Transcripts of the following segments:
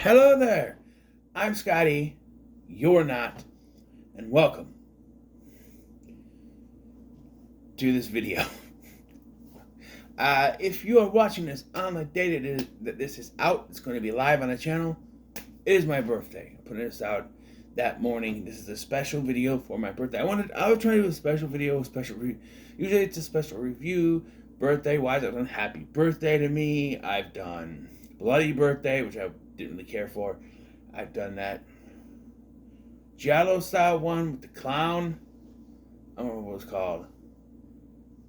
Hello there. I'm Scotty. You're not. And welcome to this video. If you are watching this on the date that this is out, it's going to be live on the channel. It is my birthday. I'm putting this out that morning. This is a special video for my birthday. I was trying to do a special video, usually it's a special review, birthday-wise. I've done Happy Birthday to Me. I've done Bloody Birthday, which I didn't really care for. I've done that Giallo style one with the clown. I don't remember what it was called.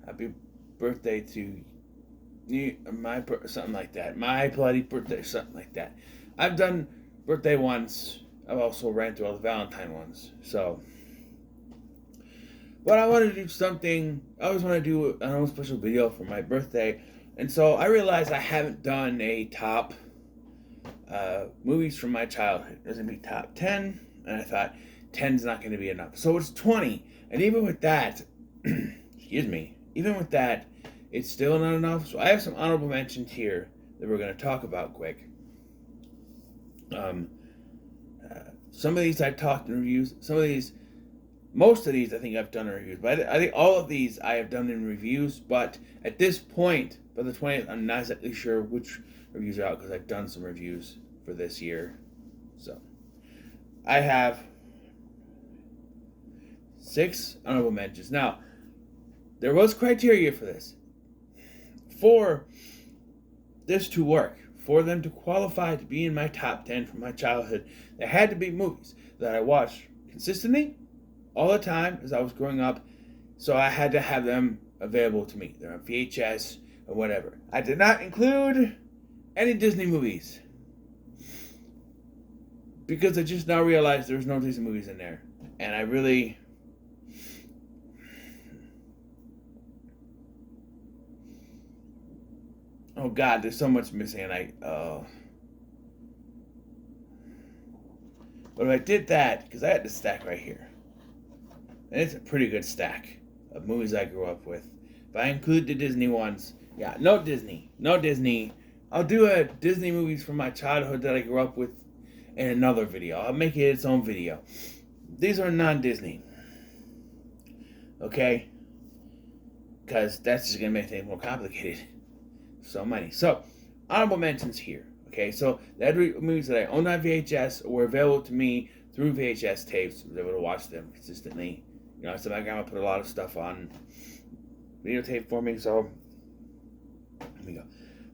Happy Birthday to you, something like that. My Bloody Birthday, something like that. I've done birthday ones. I've also ran through all the Valentine ones. But I want to do something. I always want to do an own special video for my birthday, and so I realized I haven't done a top movies from my childhood. There's gonna be top 10, and I thought 10's not gonna be enough. So it's 20, and even with that, even with that, it's still not enough. So I have some honorable mentions here that we're gonna talk about quick. Some of these I've talked in reviews. Most of these I think I've done in reviews. But I think all of these I have done in reviews. But at this point, by the 20th, I'm not exactly sure which reviews are out because I've done some reviews for this year. So I have 6 honorable mentions. Now, there was criteria for this. For this to work, for them to qualify to be in my top 10 from my childhood, there had to be movies that I watched consistently all the time as I was growing up, so I had to have them available to me. They're on VHS or whatever. I did not include any Disney movies because I just now realized there's no Disney movies in there, and I really... Oh God, there's so much missing, and But if I did that, because I had the stack right here, and it's a pretty good stack of movies I grew up with. If I include the Disney ones, yeah, no Disney. I'll do a Disney movies from my childhood that I grew up with in another video. I'll make it its own video. These are non-Disney, okay? Because that's just gonna make things more complicated. So many. So, honorable mentions here. Okay, so the movies that I owned on VHS or were available to me through VHS tapes. I was able to watch them consistently. You know, so my grandma put a lot of stuff on videotape for me. So, here we go.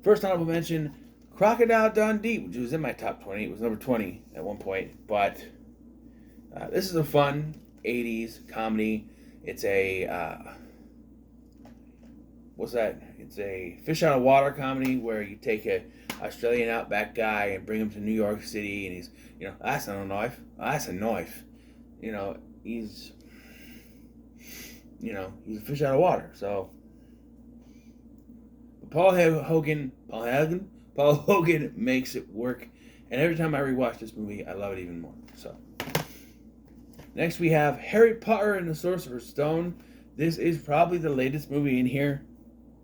First honorable mention, Crocodile Dundee, which was in my top 20. It was number 20 at one point. But this is a fun 80s comedy. It's a... It's a fish out of water comedy where you take a Australian outback guy and bring him to New York City, and he's, that's not a knife. That's a knife. He's a fish out of water. So, Paul Hogan makes it work, and every time I rewatch this movie, I love it even more. So, next we have Harry Potter and the Sorcerer's Stone. This is probably the latest movie in here.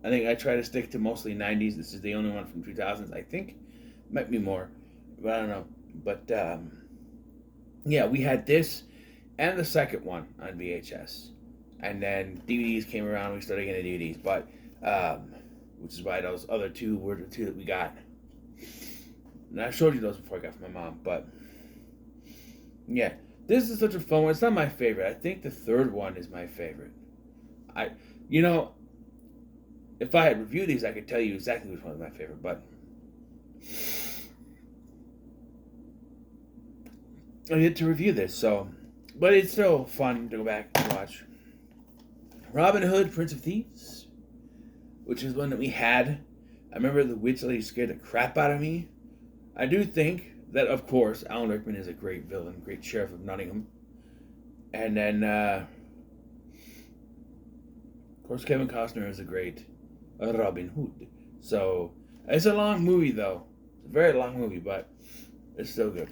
I think I try to stick to mostly 90s. This is the only one from 2000s, I think. Might be more, but I don't know. But, yeah, we had this and the second one on VHS. And then DVDs came around, we started getting DVDs. But, which is why those other two were the two that we got. And I showed you those before I got from my mom. But, yeah, this is such a fun one. It's not my favorite. I think the third one is my favorite. If I had reviewed these, I could tell you exactly which one is my favorite, but I get to review this, but it's still fun to go back and watch. Robin Hood, Prince of Thieves, which is one that we had. I remember the witch lady scared the crap out of me. I do think that, of course, Alan Rickman is a great villain, great sheriff of Nottingham. And then, of course, Kevin Costner is a great Robin Hood. So, it's a long movie, though. It's a very long movie, but it's still good.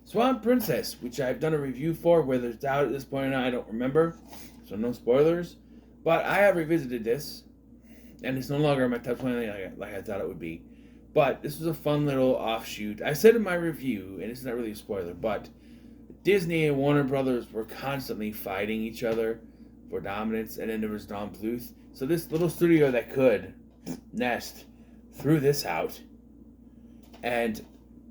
Swan Princess, which I've done a review for. Whether it's out at this point or not, I don't remember. So, no spoilers. But I have revisited this, and it's no longer in my top 20 like I thought it would be. But this was a fun little offshoot. I said in my review, and it's not really a spoiler, but Disney and Warner Brothers were constantly fighting each other for dominance, and then there was Don Bluth. So this little studio that could Nest threw this out, and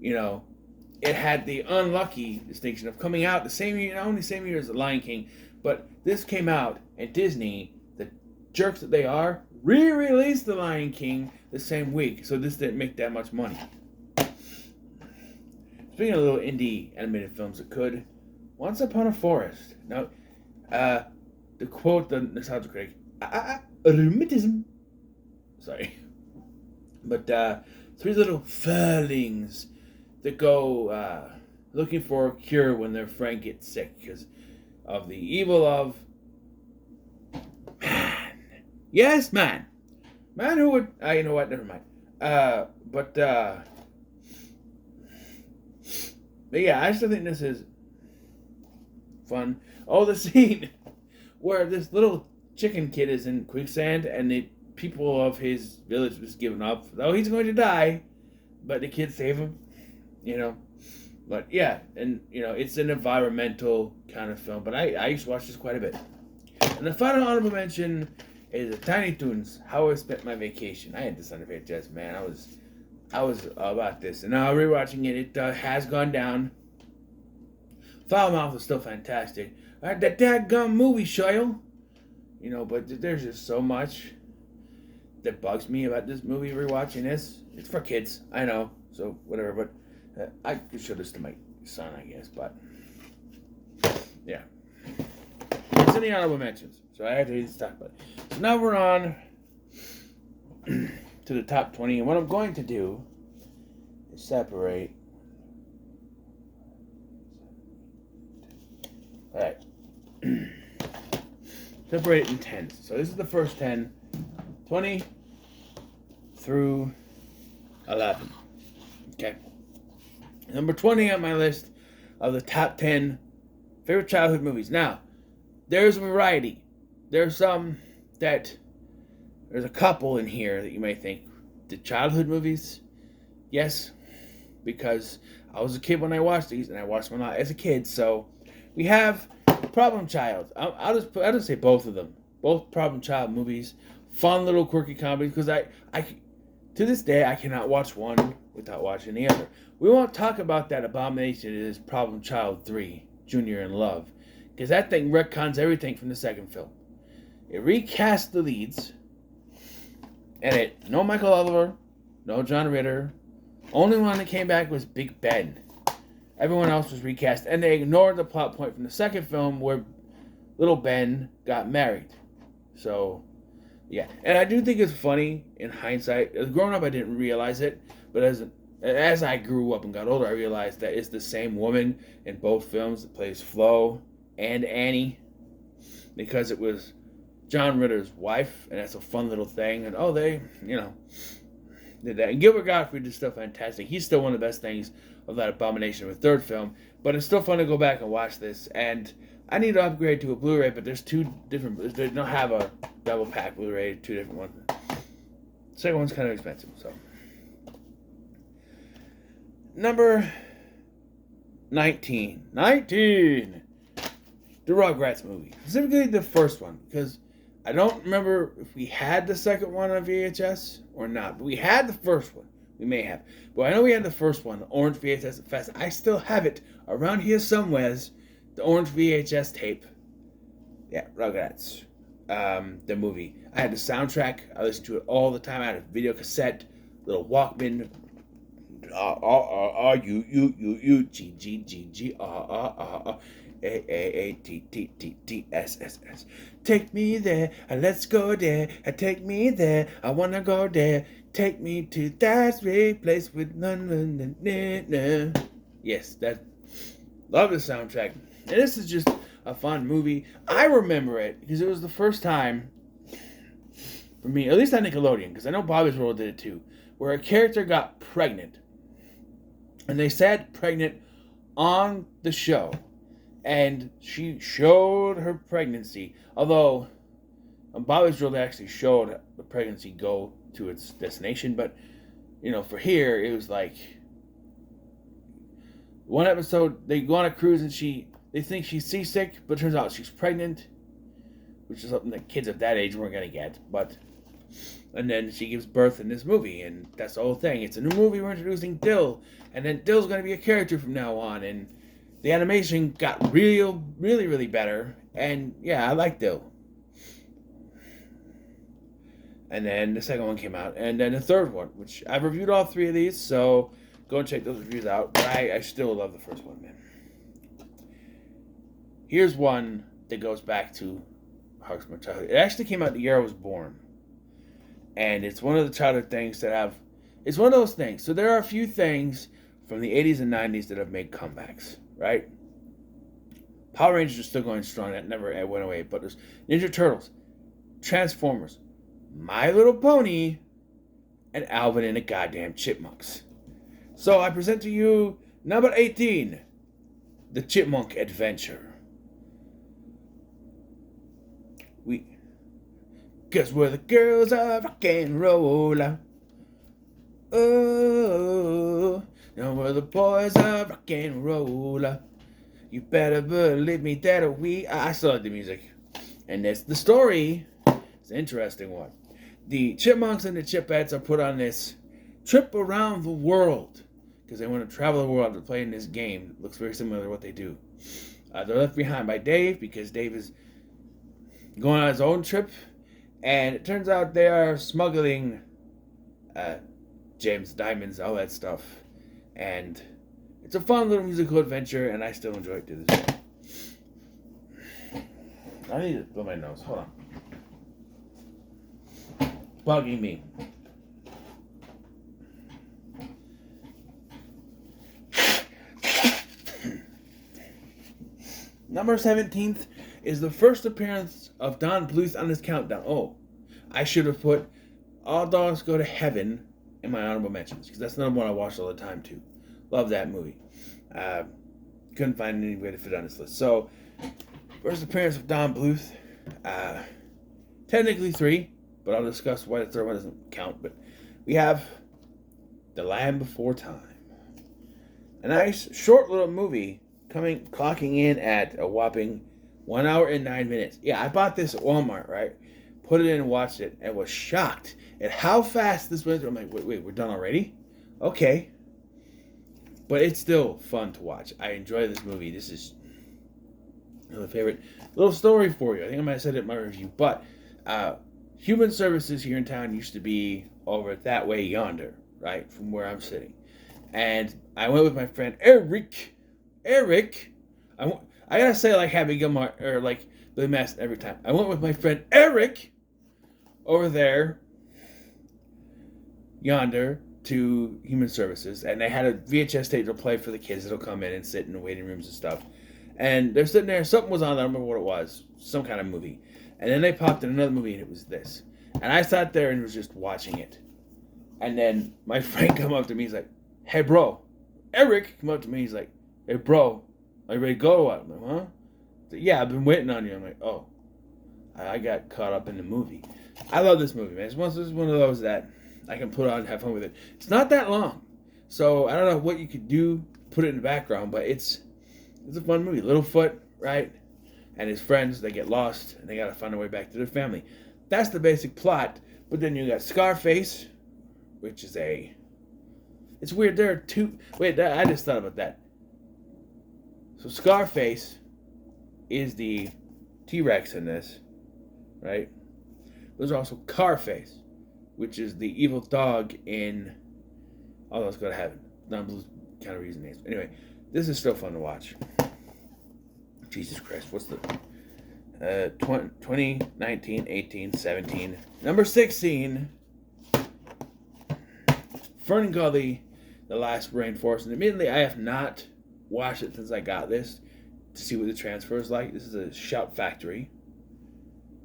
it had the unlucky distinction of coming out the same year, not only same year as The Lion King, but this came out, and Disney, the jerks that they are, re-released The Lion King the same week, so this didn't make that much money. Speaking of little indie animated films that could, Once Upon a Forest. Now, to quote the nostalgia critic, rheumatism. Sorry. But three little furlings that go looking for a cure when their friend gets sick because of the evil of man. Yes, man. Man who would... you know what? Never mind. But yeah, I still think this is fun. Oh, the scene where this little chicken kid is in quicksand and the people of his village just giving up. Oh, he's going to die, but the kids save him, But yeah, and it's an environmental kind of film. But I used to watch this quite a bit. And the final honorable mention is the Tiny Toons, How I Spent My Vacation. I had this on VHS, man. I was about this. And now rewatching it, it has gone down. Foulmouth is still fantastic. That dadgum movie, Shoyle. But there's just so much that bugs me about this movie, rewatching this. It's for kids, I know. So, whatever. But I could show this to my son, I guess. But, yeah. It's in the honorable mentions. So, I had to talk about it. So, now we're on to the top 20. And what I'm going to do is separate. Alright. Separate it in 10s. So this is the first 10. 20 through 11. Okay. Number 20 on my list of the top 10 favorite childhood movies. Now, there's a variety. There's there's a couple in here that you may think, the childhood movies? Yes, because I was a kid when I watched these, and I watched them a lot as a kid, so we have Problem Child. I'll just say both of them. Both Problem Child movies. Fun little quirky comedies, because I to this day, I cannot watch one without watching the other. We won't talk about that abomination that is Problem Child 3, Junior in Love, because that thing retcons everything from the second film. It recast the leads, and no Michael Oliver, no John Ritter. Only one that came back was Big Ben. Everyone else was recast, and they ignored the plot point from the second film where little Ben got married. So, yeah. And I do think it's funny in hindsight. As growing up, I didn't realize it, but as I grew up and got older, I realized that it's the same woman in both films that plays Flo and Annie, because it was John Ritter's wife, and that's a fun little thing. And they, did that. And Gilbert Gottfried is still fantastic. He's still one of the best things of that abomination of a third film. But it's still fun to go back and watch this. And I need to upgrade to a Blu-ray, but there's two different. They don't have a double pack Blu-ray. Two different ones. The second one's kind of expensive. So number 19. The Rugrats movie, specifically the first one, because I don't remember if we had the second one on VHS or not, but we had the first one. We may have. But I know we had the first one, the orange VHS Fest. I still have it around here somewheres, the orange VHS tape. Yeah, Rugrats. The movie. I had the soundtrack. I listened to it all the time. I had a video cassette, little Walkman. G. A-A-A-T-T-T-T-S-S-S. Take me there, let's go there. Take me there, I wanna go there. Take me to that great place with none. Yes, love the soundtrack. And this is just a fun movie. I remember it because it was the first time for me, at least on Nickelodeon, because I know Bobby's World did it too, where a character got pregnant. And they said pregnant on the show. And she showed her pregnancy. Although, on Bobby's World, they actually showed the pregnancy go to its destination. But for here, it was like one episode they go on a cruise and they think she's seasick, but it turns out she's pregnant, which is something that kids of that age weren't gonna get. And then she gives birth in this movie, and that's the whole thing. It's a new movie. We're introducing Dill, and then Dill's gonna be a character from now on, and the animation got really better. And yeah, I like Dill. And then the second one came out, and then the third one, which I've reviewed all three of these, so go and check those reviews out. But I still love the first one, man. Here's one that goes back to harks my childhood. It actually came out the year I was born. And it's one of the childhood things it's one of those things. So there are a few things from the 80s and 90s that have made comebacks, right? Power Rangers are still going strong. That never went away. But there's Ninja Turtles, Transformers, My Little Pony, and Alvin and the Goddamn Chipmunks. So I present to you number 18, The Chipmunk Adventure. Cause we're the girls of rock and roll. Oh, and we're the boys of rock and roll. You better believe me that I still like the music. And that's the story. It's an interesting one. The Chipmunks and the Chipettes are put on this trip around the world because they want to travel the world to play in this game. It looks very similar to what they do. They're left behind by Dave because Dave is going on his own trip. And it turns out they are smuggling James diamonds, all that stuff. And it's a fun little musical adventure, and I still enjoy it to this day. I need to blow my nose. Hold on. Bugging me. Number 17th is the first appearance of Don Bluth on this countdown. Oh, I should have put All Dogs Go to Heaven in my honorable mentions, because that's another one I watch all the time too. Love that movie. Couldn't find any way to fit on this list. So, first appearance of Don Bluth. Technically 3, but I'll discuss why the third one doesn't count. But we have The Land Before Time. A nice, short little movie clocking in at a whopping 1 hour and 9 minutes. Yeah, I bought this at Walmart, right? Put it in and watched it, and was shocked at how fast this went through. I'm like, wait, we're done already? Okay. But it's still fun to watch. I enjoy this movie. This is another favorite little story for you. I think I might have said it in my review. But Human Services here in town used to be over that way yonder, right? From where I'm sitting. And I went with my friend Eric. I gotta say like Happy Gilmore or like Billy Madison every time. I went with my friend Eric over there, yonder, to Human Services, and they had a VHS tape to play for the kids that'll come in and sit in the waiting rooms and stuff. And they're sitting there, something was on, I don't remember what it was, some kind of movie. And then they popped in another movie and it was this. And I sat there and was just watching it. And then my friend come up to me, he's like, hey bro. Eric come up to me, he's like, hey bro, are you ready to go or what? I'm like, huh? Like, yeah, I've been waiting on you. I'm like, oh. I got caught up in the movie. I love this movie, man. It's one of those that I can put on and have fun with it. It's not that long. So I don't know what you could do, put it in the background, but it's a fun movie. Littlefoot, right? And his friends, they get lost and they gotta find their way back to their family. That's the basic plot. But then you got Scarface, which is it's weird. There are two. Wait, I just thought about that. So Scarface is the T-Rex in this, right? There's also Carface, which is the evil dog in All Those Go to Heaven. Don Bluth kind of reason names. Anyway, this is still fun to watch. Jesus Christ, what's the 20, 19, 18, 17. Number 16, Fern Gully, The Last Rainforest. And admittedly, I have not watched it since I got this to see what the transfer is like. This is a Shout Factory.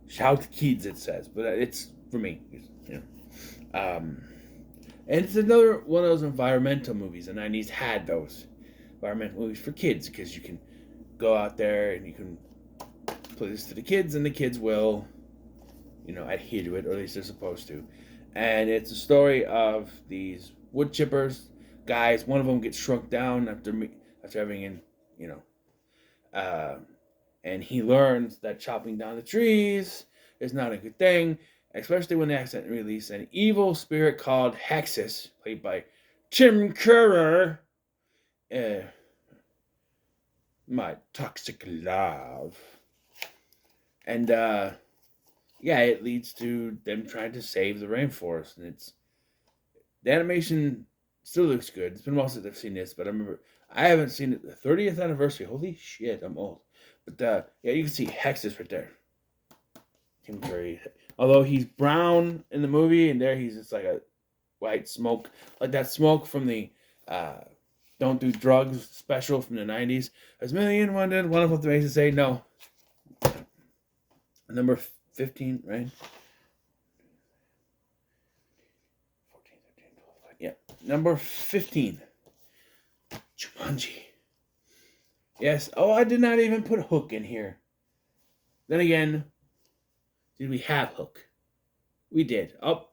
Shout Kids, it says, but it's for me. You know. And it's another one of those environmental movies. The 90s had those environmental movies for kids because you can go out there and you can play this to the kids and the kids will, adhere to it, or at least they're supposed to. And it's a story of these wood chippers guys. One of them gets shrunk down after having you know, and he learns that chopping down the trees is not a good thing, especially when they accidentally release an evil spirit called Hexus, played by Tim Curry. My toxic love. And yeah, it leads to them trying to save the rainforest, and the animation still looks good. It's been a while since I've seen this, but I haven't seen it. The 30th anniversary. Holy shit, I'm old. But yeah, you can see Hexus right there. Tim Curry. Although he's brown in the movie, and there he's just like a white smoke, like that smoke from the Don't Do Drugs special from the 90s. As million one did, one of the ways to say no. Number 15, right? 14, 13, 12, yeah. Number 15. Jumanji. Yes. Oh, I did not even put Hook in here. Then again, did we have Hook? We did. Oh,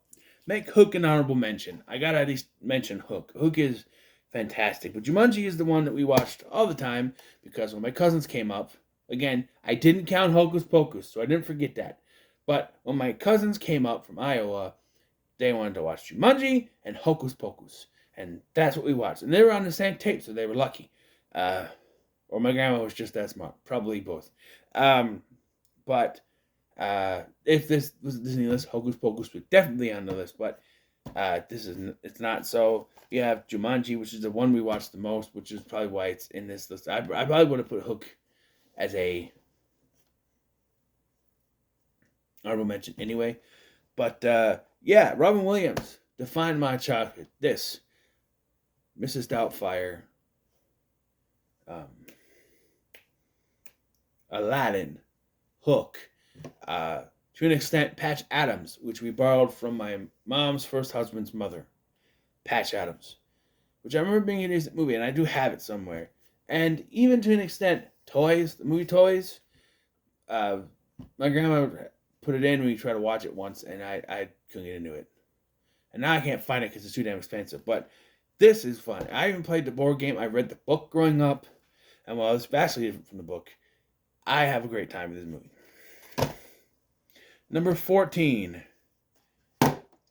make Hook an honorable mention. I gotta at least mention Hook. Hook is fantastic. But Jumanji is the one that we watched all the time because when my cousins came up, again, I didn't count Hocus Pocus, so I didn't forget that. But when my cousins came up from Iowa, they wanted to watch Jumanji and Hocus Pocus. And that's what we watched. And they were on the same tape, so they were lucky. Or my grandma was just that smart. Probably both. But if this was a Disney list, Hocus Pocus was definitely on the list. But it's not. So you have Jumanji, which is the one we watched the most, which is probably why it's in this list. I probably would have put Hook as a honorable mention anyway. But yeah, Robin Williams defined my childhood. This, Mrs. Doubtfire, Aladdin, Hook, to an extent, Patch Adams, which we borrowed from my mom's first husband's mother, Patch Adams, which I remember being a decent movie, and I do have it somewhere. And even to an extent, Toys, the movie Toys, my grandma put it in when we tried to watch it once, and I couldn't get into it. And now I can't find it because it's too damn expensive. But this is fun. I even played the board game. I read the book growing up, and while it's vastly different from the book, I have a great time with this movie. Number 14.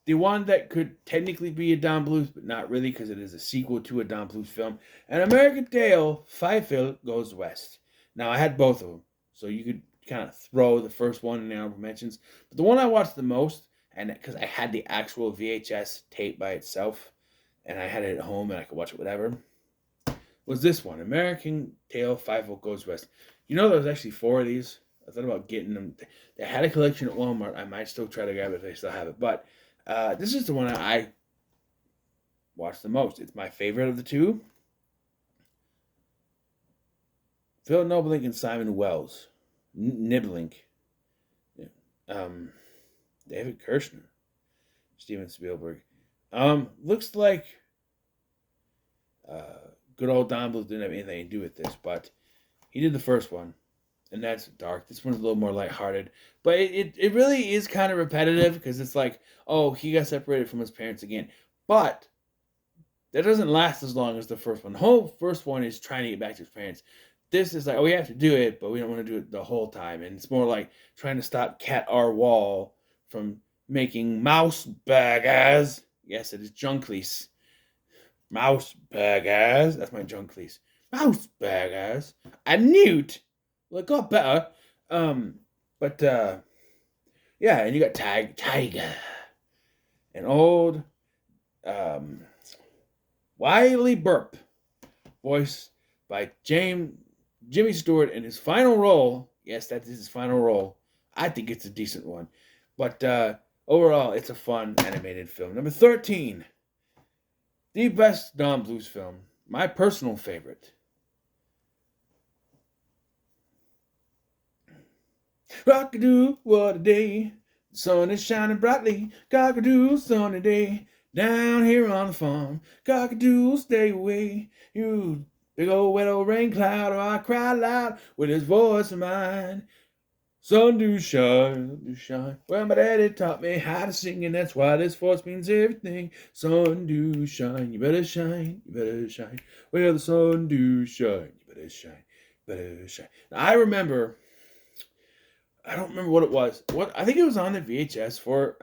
The one that could technically be a Don Bluth, but not really because it is a sequel to a Don Bluth film. An American Tail, Five Phil Goes West. Now, I had both of them, so you could kind of throw the first one in the honorable mentions. But the one I watched the most, and because I had the actual VHS tape by itself, and I had it at home and I could watch it whatever, was this one, American Tail, Five Phil Goes West. You know there was actually 4 of these. I thought about getting them. They had a collection at Walmart. I might still try to grab it if they still have it. But this is the one I watched the most. It's my favorite of the two. Phil Noblink and Simon Wells. Niblink. David Kirshner. Steven Spielberg. Looks like good old Don Bluth didn't have anything to do with this, but he did the first one. And that's dark. This one's a little more lighthearted. But it really is kind of repetitive because it's like, oh, he got separated from his parents again. But that doesn't last as long as the first one. The whole first one is trying to get back to his parents. This is like, oh, we have to do it, but we don't want to do it the whole time. And it's more like trying to stop Cat R. Wall from making mouse burgers. Yes, it is Junkley's. Mouse burgers. That's my Junkley's. Mouse burgers. A newt. Well, it got better. But yeah, and you got Tiger. An old Wiley Burp, voiced by Jimmy Stewart in his final role. Yes, that is his final role. I think it's a decent one. But overall, it's a fun animated film. Number 13. The best Don Bluth film. My personal favorite. Rock-a-doo, what a day. The sun is shining brightly. Cock-a-doo, sunny day. Down here on the farm. Cock-a-doo, stay away. You big old wet old rain cloud. Oh, I cry loud with his voice of mine. Sun do shine, sun do shine. Well, my daddy taught me how to sing, and that's why this voice means everything. Sun do shine, you better shine, you better shine. Well, the sun do shine, you better shine, you better shine. Now, I don't remember what it was. What I think it was on the VHS for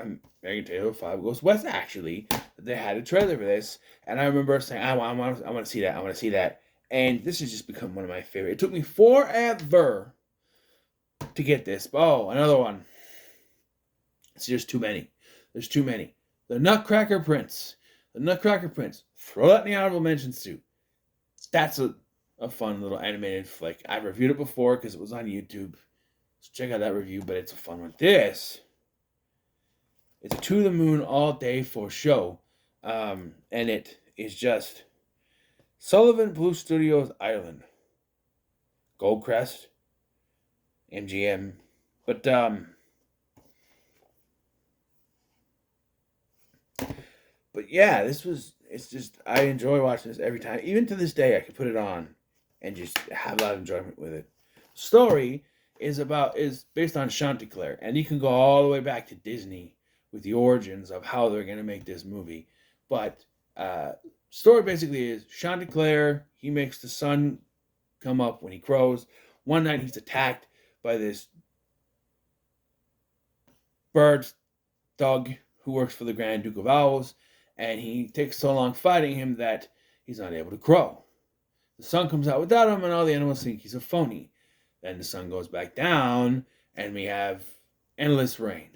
American Taylor 5 Goes West, actually. They had a trailer for this, and I remember saying, I want to see that, I want to see that. And this has just become one of my favorite. It took me forever to get this. Oh, another one. It's just too many. There's too many. The Nutcracker Prince. The Nutcracker Prince. Throw that in the honorable mentions too. That's a fun little animated flick. I've reviewed it before because it was on YouTube. So check out that review, but it's a fun one. This is a To the Moon All Day for show. And it is just Sullivan Blue Studios Ireland. Goldcrest. MGM. But yeah, it's just, I enjoy watching this every time. Even to this day, I can put it on and just have a lot of enjoyment with it. Story is based on Chanticleer, and you can go all the way back to Disney with the origins of how they're going to make this movie. But story basically is Chanticleer, he makes the sun come up when he crows. One night he's attacked by this bird thug who works for the Grand Duke of Owls, and he takes so long fighting him that he's not able to crow. The sun comes out without him, and all the animals think he's a phony. Then the sun goes back down, and we have endless rain.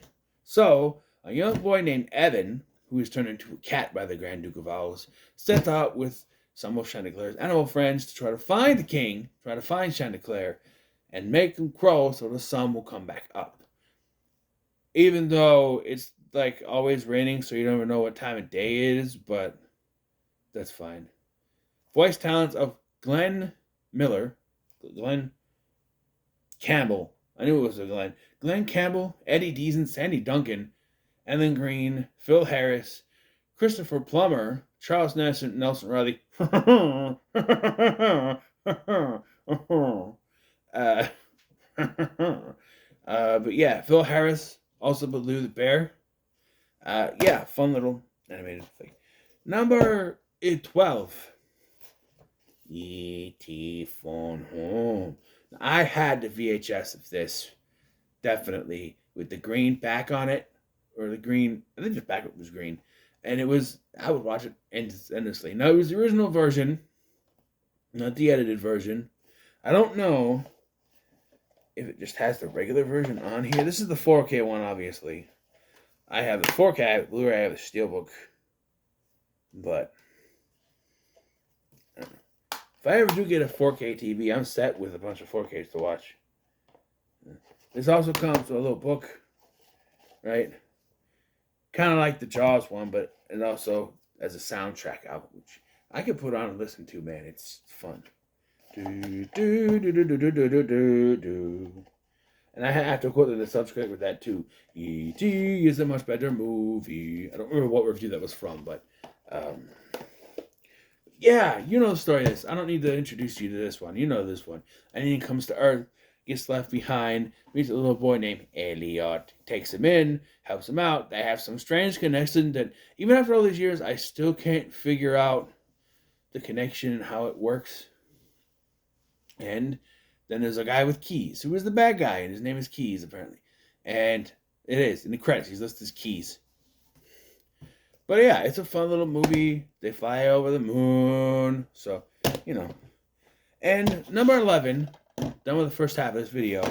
So, a young boy named Evan, who is turned into a cat by the Grand Duke of Owls, sets out with some of Chanticleer's animal friends to try to find the king, try to find Chanticleer, and make him crow so the sun will come back up. Even though it's like always raining, so you don't even know what time of day it is, but that's fine. Voice talents of Glenn Campbell. I knew it was a Glenn. Glenn Campbell, Eddie Deason, Sandy Duncan, Ellen Green, Phil Harris, Christopher Plummer, Charles Nelson Riley. But yeah, Phil Harris, also Baloo the Bear. Yeah, fun little animated thing. Number 12. E.T. Phone Home. I had the VHS of this, definitely, with the green back on it, or the green, I think the back was green, and I would watch it endlessly. Now, it was the original version, not the edited version. I don't know if it just has the regular version on here. This is the 4K one, obviously. I have the 4K, I have the Blu-ray, I have the Steelbook, but if I ever do get a 4K TV, I'm set with a bunch of 4Ks to watch. This also comes with a little book, right? Kind of like the Jaws one, but it also as a soundtrack album, which I could put on and listen to, man. It's fun. Do, do, do, do, do, do, do, do, do. And I have to quote the subscribe with that too. E.T. is a much better movie. I don't remember what review that was from, but yeah, you know the story of this. I don't need to introduce you to this one. You know this one. And then he comes to Earth, gets left behind, meets a little boy named Elliot, takes him in, helps him out. They have some strange connection that even after all these years, I still can't figure out the connection and how it works. And then there's a guy with keys who is the bad guy, and his name is Keys, apparently. And it is. In the credits, he's listed as Keys. But yeah, it's a fun little movie. They fly over the moon. So, you know. And number 11, done with the first half of this video.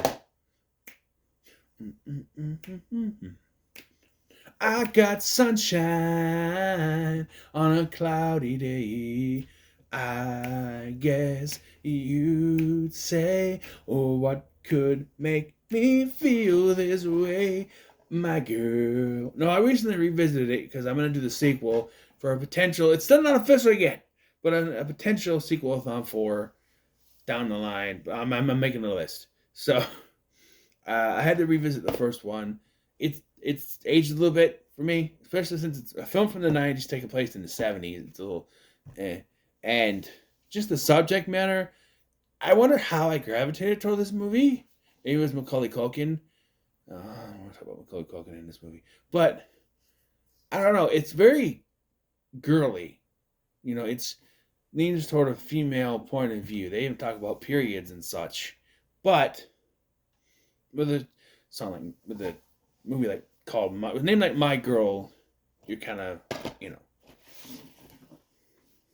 I got sunshine on a cloudy day. I guess you'd say, oh, what could make me feel this way, my girl? No, I recently revisited it because I'm going to do the sequel for a potential, it's still not official yet, but a potential sequel-a-thon for down the line. I'm making a list. So, I had to revisit the first one. It's aged a little bit for me, especially since it's a film from the 90s taking place in the 70s. It's a little and just the subject matter, I wonder how I gravitated toward this movie. It was Macaulay Culkin. I don't want to talk about Macaulay Culkin in this movie, but I don't know. It's very girly. It's leans toward a female point of view. They even talk about periods and such, but with a song like with a movie like called with a name like My Girl, you're kind of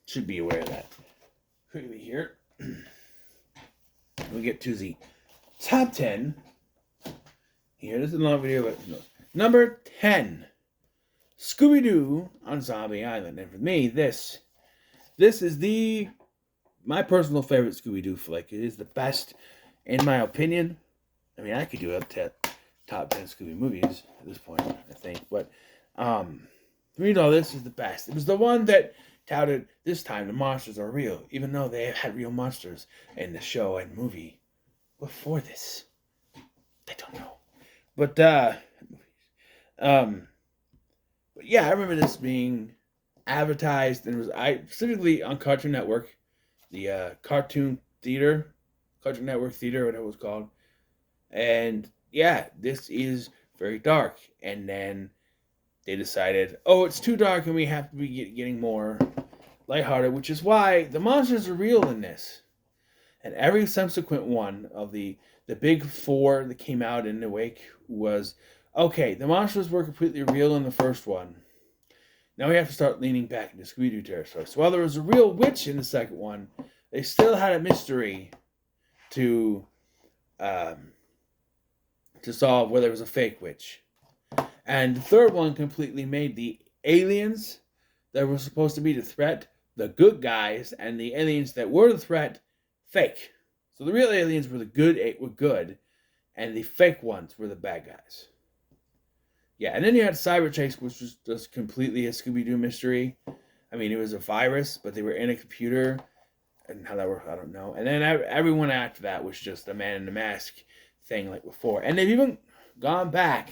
should be aware of that. Quickly here, we get to the top 10. Here, this is a long video, but number 10, Scooby-Doo on Zombie Island. And for me, this is my personal favorite Scooby-Doo flick. It is the best, in my opinion. I mean, I could do up to top 10 Scooby movies at this point, I think. But, this is the best. It was the one that touted, this time the monsters are real, even though they had real monsters in the show and movie before this. They don't know. But yeah, I remember this being advertised, and it was specifically on Cartoon Network, the Cartoon Network Theater, what it was called. And yeah, this is very dark. And then they decided, oh, it's too dark, and we have to be getting more lighthearted, which is why the monsters are real in this. And every subsequent one of the big four that came out in the wake was, okay, the monsters were completely real in the first one. Now we have to start leaning back into Scooby-Doo territory. So while there was a real witch in the second one, they still had a mystery to solve whether it was a fake witch. And the third one completely made the aliens that were supposed to be the threat the good guys, and the aliens that were the threat fake. So the real aliens were good, and the fake ones were the bad guys. Yeah, and then you had Cyberchase, which was just completely a Scooby-Doo mystery. I mean, it was a virus, but they were in a computer, and how that worked, I don't know. And then everyone after that was just a man in the mask thing like before. And they've even gone back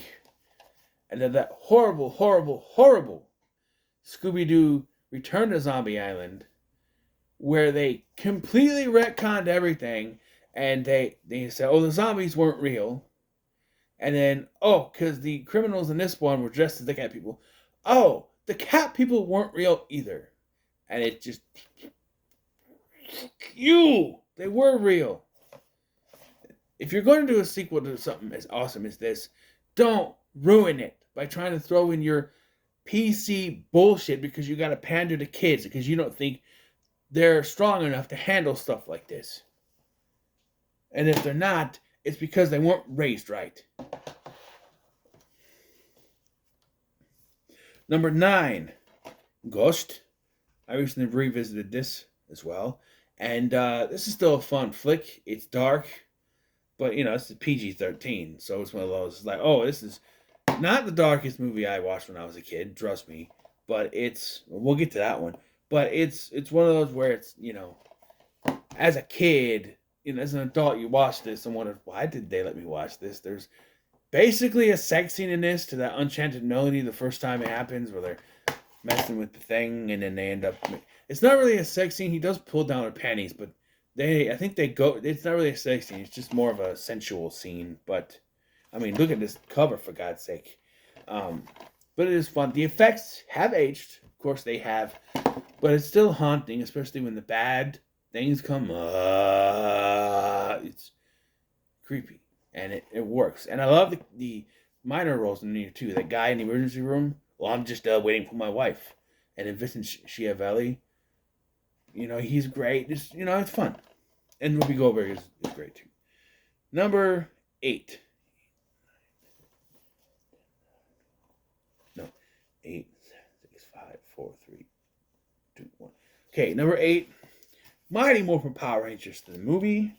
and did that horrible, horrible, horrible Scooby-Doo Return to Zombie Island, where they completely retconned everything, and they said, oh, the zombies weren't real. And then, because the criminals in this one were dressed as the cat people. Oh, the cat people weren't real either. And it just, they were real. If you're going to do a sequel to something as awesome as this, don't ruin it by trying to throw in your PC bullshit because you got to pander to kids because you don't think they're strong enough to handle stuff like this. And if they're not, it's because they weren't raised right. Number 9, Ghost. I recently revisited this as well. And this is still a fun flick. It's dark, but it's a PG-13. So it's one of those, it's like, this is not the darkest movie I watched when I was a kid, trust me. But we'll get to that one. But it's one of those where it's, as a kid, as an adult, you watch this and wonder, why did they let me watch this? There's basically a sex scene in this to that Enchanted Melody the first time it happens, where they're messing with the thing and then they end up. It's not really a sex scene. He does pull down her panties, but I think they go. It's not really a sex scene. It's just more of a sensual scene. But I mean, look at this cover for God's sake. But it is fun. The effects have aged, of course they have, but it's still haunting, especially when the bad things come up. It's creepy, and it works. And I love the minor roles in here too. That guy in the emergency room. Well, I'm just waiting for my wife. And then Vincent Schiavelli. He's great. It's fun. And Ruby Goldberg is great too. Number 8. 8, 6, 5, 4, 3, 2, 1. Okay, number 8. Mighty Morphin Power Rangers, the movie.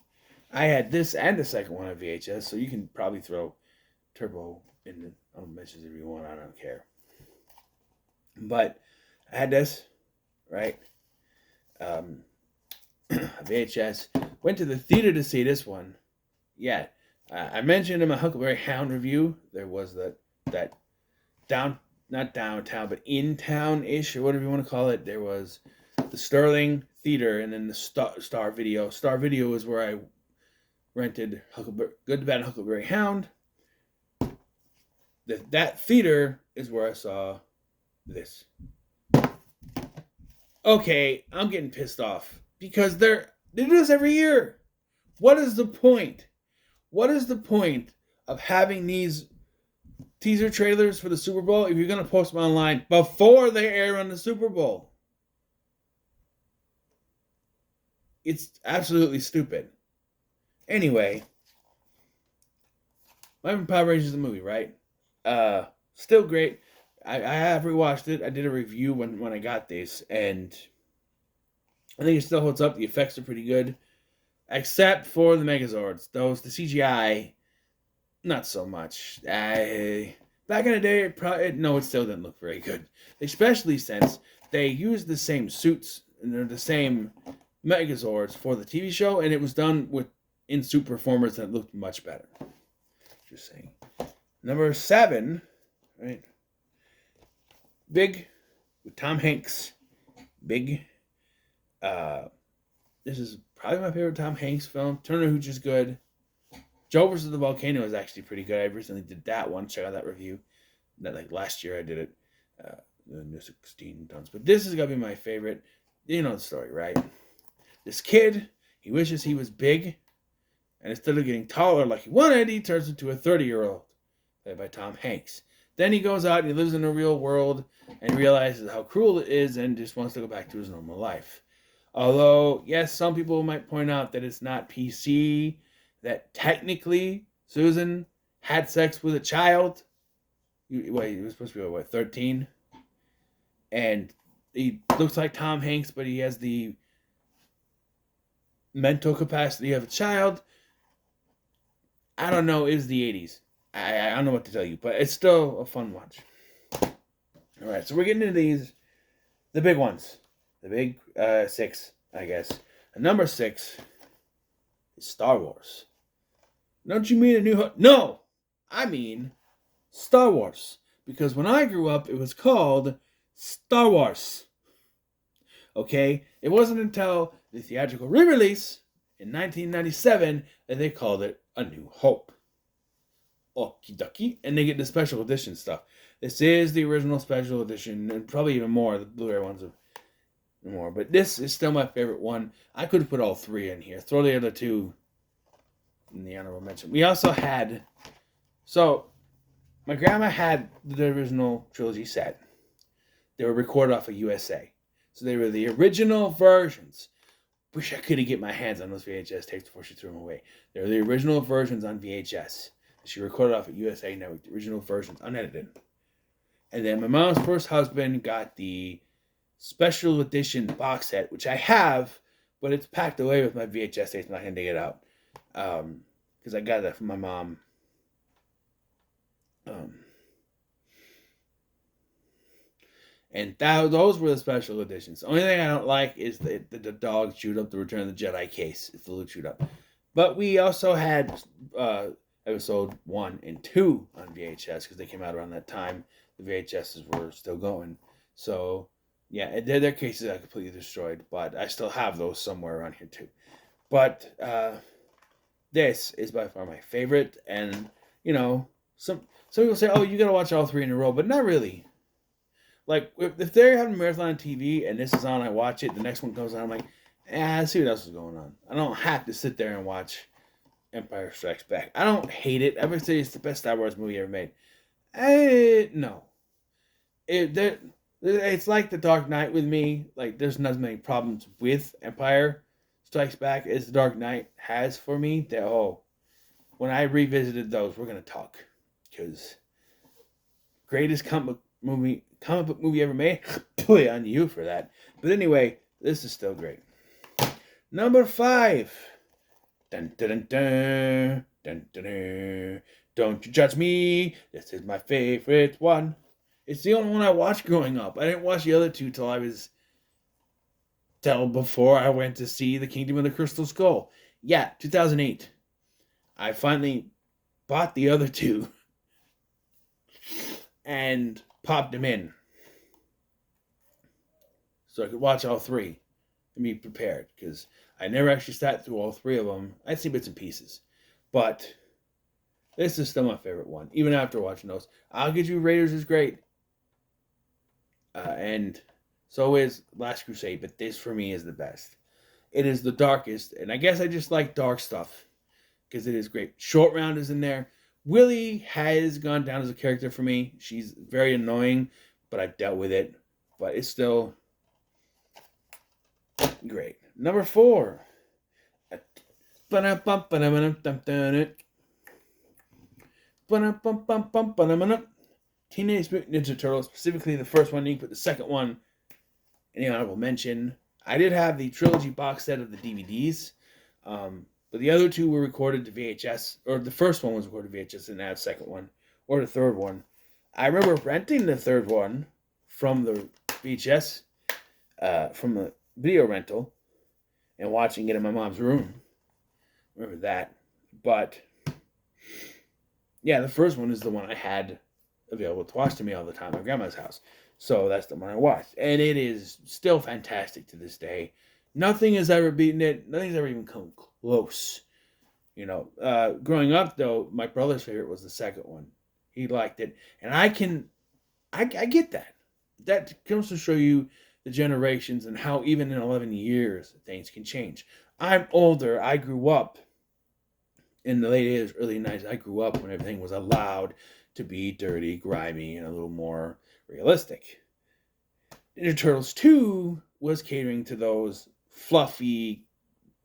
I had this and the second one on VHS, so you can probably throw Turbo in the messages if you want. I don't care. But I had this, right? VHS. Went to the theater to see this one. Yeah, I mentioned in my Huckleberry Hound review, there was that not downtown, but in town-ish, or whatever you want to call it. There was the Sterling Theater and then the Star Video. Star Video is where I rented Good, the Bad, and Huckleberry Hound. That theater is where I saw this. Okay, I'm getting pissed off because they do this every year. What is the point? What is the point of having these teaser trailers for the Super Bowl if you're going to post them online before they air on the Super Bowl? It's absolutely stupid. Anyway, Muppet Power Rangers the movie, right? Still great. I have rewatched it. I did a review when I got this, and I think it still holds up. The effects are pretty good, except for the Megazords. The CGI, not so much. Back in the day, it still didn't look very good, especially since they used the same suits and they're the same Megazords for the TV show, and it was done with in-suit performers that looked much better. Just saying. Number 7, right? Big, with Tom Hanks. Big. This is probably my favorite Tom Hanks film. Turner Hooch is good. Joe vs. the Volcano is actually pretty good. I recently did that one. Check out that review. Like last year I did it. The 16 tons. But this is going to be my favorite. You know the story, right? This kid, he wishes he was big. And instead of getting taller like he wanted, he turns into a 30-year-old. Played by Tom Hanks. Then he goes out and he lives in the real world and realizes how cruel it is and just wants to go back to his normal life. Although, yes, some people might point out that it's not PC, that technically Susan had sex with a child. He was supposed to be, 13? And he looks like Tom Hanks, but he has the mental capacity of a child. I don't know, it was the 80s. I don't know what to tell you, but it's still a fun watch. All right, so we're getting into these, the big ones. The big 6, I guess. And number 6 is Star Wars. Don't you mean A New Hope? No! I mean Star Wars. Because when I grew up, it was called Star Wars. Okay? It wasn't until the theatrical re-release in 1997 that they called it A New Hope. Okie dokie. And they get the special edition stuff. This is the original special edition, and probably even more. The Blu-ray ones are more. But this is still my favorite one. I could have put all 3 in here. Throw the other 2 in the honorable mention. We also had... So, my grandma had the original trilogy set. They were recorded off of USA. So they were the original versions. Wish I could have get my hands on those VHS tapes before she threw them away. They were the original versions on VHS. She recorded off at USA Network, the original versions, unedited. And then my mom's first husband got the special edition box set, which I have, but it's packed away with my VHS tapes. I'm not going to dig it out. Because I got that from my mom. And those were the special editions. The only thing I don't like is the dog chewed up the Return of the Jedi case. It's a little chewed up. But we also had... Episode 1 and 2 on VHS because they came out around that time. The VHSs were still going. So, yeah, their cases are completely destroyed, but I still have those somewhere around here too. But this is by far my favorite, and, you know, some people say, oh, you gotta watch all 3 in a row, but not really. Like, if they're having a marathon on TV and this is on, I watch it, the next one comes on, I'm like, let's see what else is going on. I don't have to sit there and watch Empire Strikes Back. I don't hate it. I would say it's the best Star Wars movie ever made. No. It's like The Dark Knight with me. Like, there's not as many problems with Empire Strikes Back as The Dark Knight has for me. When I revisited those, we're going to talk. Because greatest comic book movie ever made. Boy, on you for that. But anyway, this is still great. Number 5. Dun, dun, dun, dun, dun, dun, dun. Don't you judge me. This is my favorite one. It's the only one I watched growing up. I didn't watch the other 2 till before I went to see The Kingdom of the Crystal Skull. Yeah, 2008. I finally bought the other 2 and popped them in so I could watch all 3 and be prepared, because I never actually sat through all 3 of them. I'd seen bits and pieces. But this is still my favorite one, even after watching those. I'll Get You Raiders is great. And so is Last Crusade, but this for me is the best. It is the darkest, and I guess I just like dark stuff because it is great. Short Round is in there. Willie has gone down as a character for me. She's very annoying, but I've dealt with it. But it's still great. Number 4. Teenage Mutant Ninja Turtles, specifically the first one, you put the second one in the honorable mention. I did have the trilogy box set of the DVDs, but the other two were recorded to VHS, or the first one was recorded to VHS, and now the second one, or the third one. I remember renting the third one from the VHS, from the video rental, and watching it in my mom's room. Remember that. But yeah, the first one is the one I had available to watch to me all the time at my grandma's house. So that's the one I watched. And it is still fantastic to this day. Nothing has ever beaten it. Nothing's ever even come close. You know, growing up, though, my brother's favorite was the second one. He liked it. And I get that. That comes to show you the generations and how even in 11 years, things can change. I'm older. I grew up in the late 80s, early 90s. I grew up when everything was allowed to be dirty, grimy, and a little more realistic. Ninja Turtles 2 was catering to those fluffy,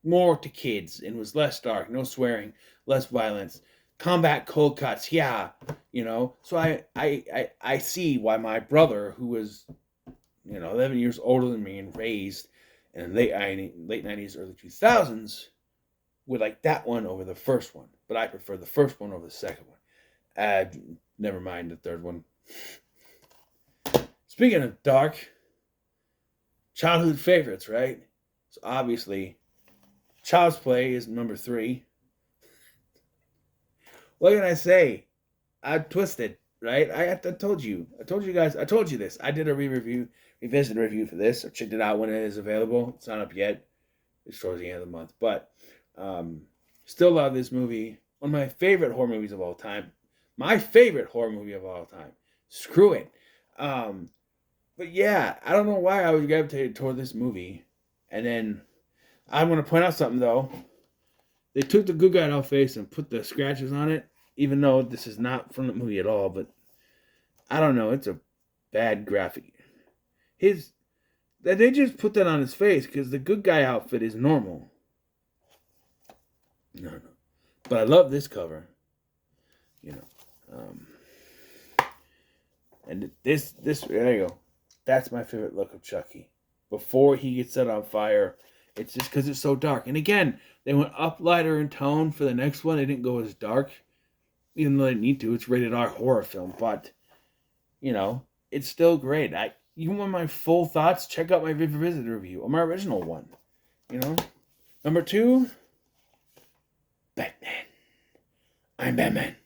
more to kids, and was less dark, no swearing, less violence, combat cold cuts, yeah, you know. So I see why my brother, who was, 11 years older than me and raised in the late 90s, early 2000s, would like that one over the first one. But I prefer the first one over the second one. Never mind the third one. Speaking of dark, childhood favorites, right? So obviously, Child's Play is number 3. What can I say? I'm twisted, right? I told you. I told you guys. I told you this. I did a revisit review for this. I checked it out when it is available. It's not up yet. It's towards the end of the month. But still love this movie. One of my favorite horror movies of all time. My favorite horror movie of all time. Screw it. But yeah, I don't know why I was gravitated toward this movie. And then I'm going to point out something, though. They took the good guy doll face and put the scratches on it, even though this is not from the movie at all. But I don't know. It's a bad graphic. They just put that on his face because the good guy outfit is normal. No. But I love this cover. And this, there you go. That's my favorite look of Chucky. Before he gets set on fire, it's just because it's so dark. And again, they went up lighter in tone for the next one. They didn't go as dark, even though they need to. It's rated R horror film, but it's still great. You want my full thoughts? Check out my Vivid review or my original one. Number 2, Batman. I'm Batman.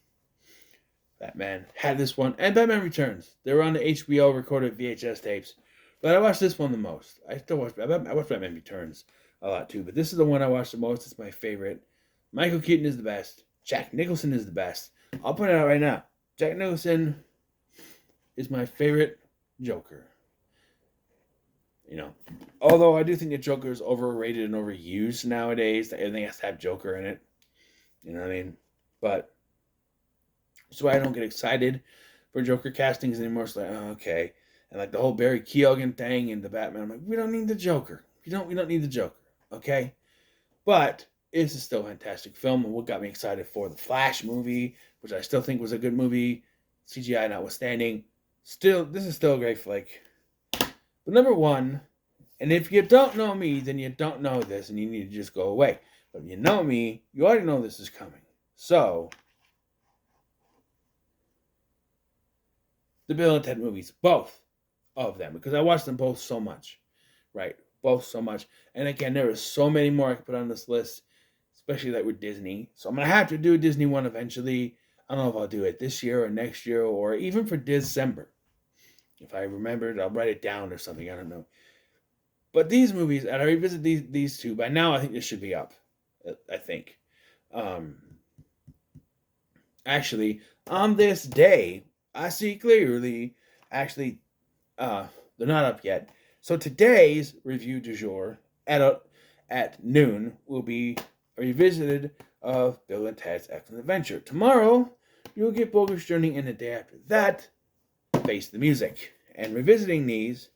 Batman had this one, and Batman Returns. They were on the HBO recorded VHS tapes, but I watched this one the most. I watched Batman Returns a lot too, but this is the one I watched the most. It's my favorite. Michael Keaton is the best. Jack Nicholson is the best. I'll point it out right now. Jack Nicholson is my favorite Joker. Although I do think the Joker is overrated and overused nowadays. Everything has to have Joker in it. You know what I mean? But that's why I don't get excited for Joker castings anymore. It's like, oh, okay. And like the whole Barry Keoghan thing and the Batman, I'm like, we don't need the Joker. We don't need the Joker. Okay? But this is still a fantastic film, and what got me excited for the Flash movie, which I still think was a good movie, CGI notwithstanding. This is still a great flick. But number 1, and if you don't know me, then you don't know this, and you need to just go away. But if you know me, you already know this is coming. So, the Bill and Ted movies, both of them, because I watched them both so much, right? Both so much. And again, there are so many more I could put on this list, especially that with Disney. So I'm going to have to do a Disney one eventually. I don't know if I'll do it this year or next year or even for December. If I remembered, I'll write it down or something. I don't know. But these movies, and I revisit these two, by now I think this should be up. I think. Actually, on this day, I see clearly. Actually, they're not up yet. So today's review du jour at noon will be a revisited of Bill and Ted's Excellent Adventure. Tomorrow, you'll get Bogus Journey, and the day after that, Face the Music. And revisiting these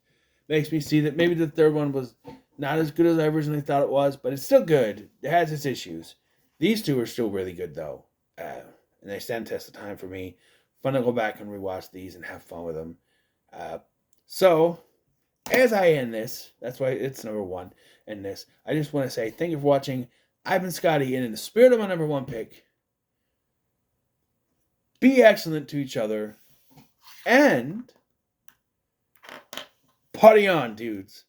makes me see that maybe the third one was not as good as I originally thought it was, but it's still good. It has its issues. These two are still really good, though. And they stand the test of time for me. Fun to go back and rewatch these and have fun with them. So, as I end this, that's why it's number one in this, I just want to say thank you for watching. I've been Scotty, and in the spirit of my number one pick, be excellent to each other, and party on, dudes.